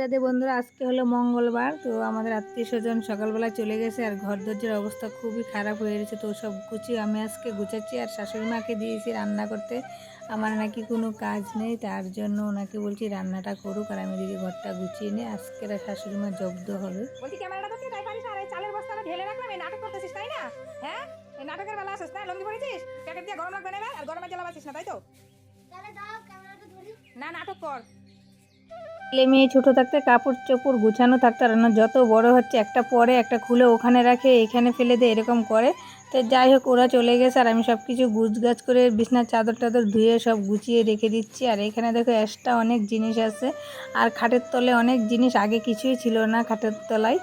রাধে বন্ধুরা, আজকে হলো মঙ্গলবার। তো আমাদের আত্মীয় স্বজন সকালবেলা চলে গেছে আর ঘর দরজার অবস্থা খুবই খারাপ হয়ে গেছে। তো সব গুছিয়ে আমি আজকে গুছাচ্ছি আর শাশুড়ি মাকে দিয়েছি রান্না করতে। আমার নাকি কোনো কাজ নেই, তার জন্য ওনাকে বলছি রান্নাটা করুক আর আমি দিদি ঘরটা গুছিয়ে নিই। আজকের শাশুড়ি মা জব্দ হবে। বলছি ক্যামেরাটা ধরতে তাই পারিস আর এই চালের বস্তাটা ঢেলে রাখলাম, এই নাটক করতেছিস তাই না? হ্যাঁ, এই নাটকের বেলা আসিস না, লঙ্গি পরেছিস, প্যাকেট দিয়ে গরম লাগবে না এবার, আর গরমে জ্বালাবাসিস না তাই তো? তাহলে দাও ক্যামেরাটা ধরি। না, নাটক কর। ছেলে মেয়ে ছোটো থাকতে কাপড় চোপড় গুছানো থাকতো, আর না যত বড় হচ্ছে একটা পরে একটা খুলে ওখানে রাখে এখানে ফেলে দেয় এরকম করে। তো যাই হোক, ওরা চলে গেছে আর আমি সব কিছু গুছগাছ করে বিছনার চাদর টাদর ধুয়ে সব গুছিয়ে রেখে দিচ্ছি। আর এখানে দেখো এক্সট্রা অনেক জিনিস আছে, আর খাটের তলে অনেক জিনিস, আগে কিছুই ছিল না খাটের তলায়,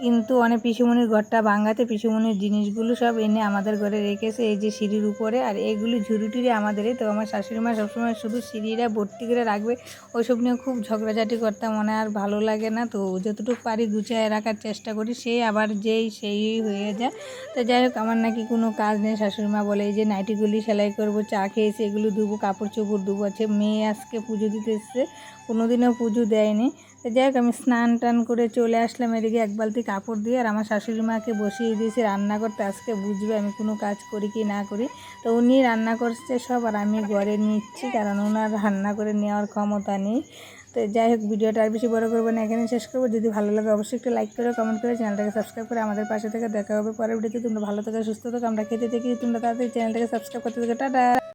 কিন্তু অনেক পিসুমনির ঘরটা ভাঙাতে পিসুমনির জিনিসগুলো সব এনে আমাদের ঘরে রেখেছে এই যে সিঁড়ির উপরে। আর এগুলি ঝুড়ি আমাদেরই। তো আমার শাশুড়ি মা সবসময় শুধু সিঁড়িটা ভর্তি করে রাখবে, ওইসব নিয়ে খুব ঝগড়াঝাটি করতাম, মনে আর ভালো লাগে না। তো যতটুকু পারি গুছিয়ে রাখার চেষ্টা করি, সেই আবার সেই হয়ে যায়। তো যাই হোক, আমার নাকি কোনো কাজ নেই। শাশুড়ি মা বলে এই যে নাইটিগুলি সেলাই করবো, চা খেয়েছি এগুলো ধুবো, কাপড় চোপড় ধুবো। আছে মেয়ে আজকে পুজো দিতে এসছে, কোনোদিনও পুজো দেয়নি। তো যাই হোক, আমি স্নান টান করে চলে আসলাম এদিকে এক বালতি কাপড় দিয়ে, আর আমার শাশুড়ি মাকে বসিয়ে দিয়েছি রান্না করতে। আজকে বুঝবে আমি কোনো কাজ করি কি না করি। তো উনি রান্না করছে সব, আর আমি ঘরে নিচ্ছি, কারণ ওনার রান্না করে নেওয়ার ক্ষমতা নেই। তো যাই হোক, ভিডিওটা আর বেশি বড় করবো না, এখানে শেষ করবো। যদি ভালো লাগে অবশ্যই একটু লাইক করে কমেন্ট করে চ্যানেলটাকে সাবস্ক্রাইব করে আমাদের পাশে থেকে দেখা হবে পরের ভিডিওতে। তোমরা ভালো থেকে সুস্থ থাকো, আমরা খেতে দেখি, তোমরা তাড়াতাড়ি চ্যানেলটাকে সাবস্ক্রাইব করতে থাকো। টাটা।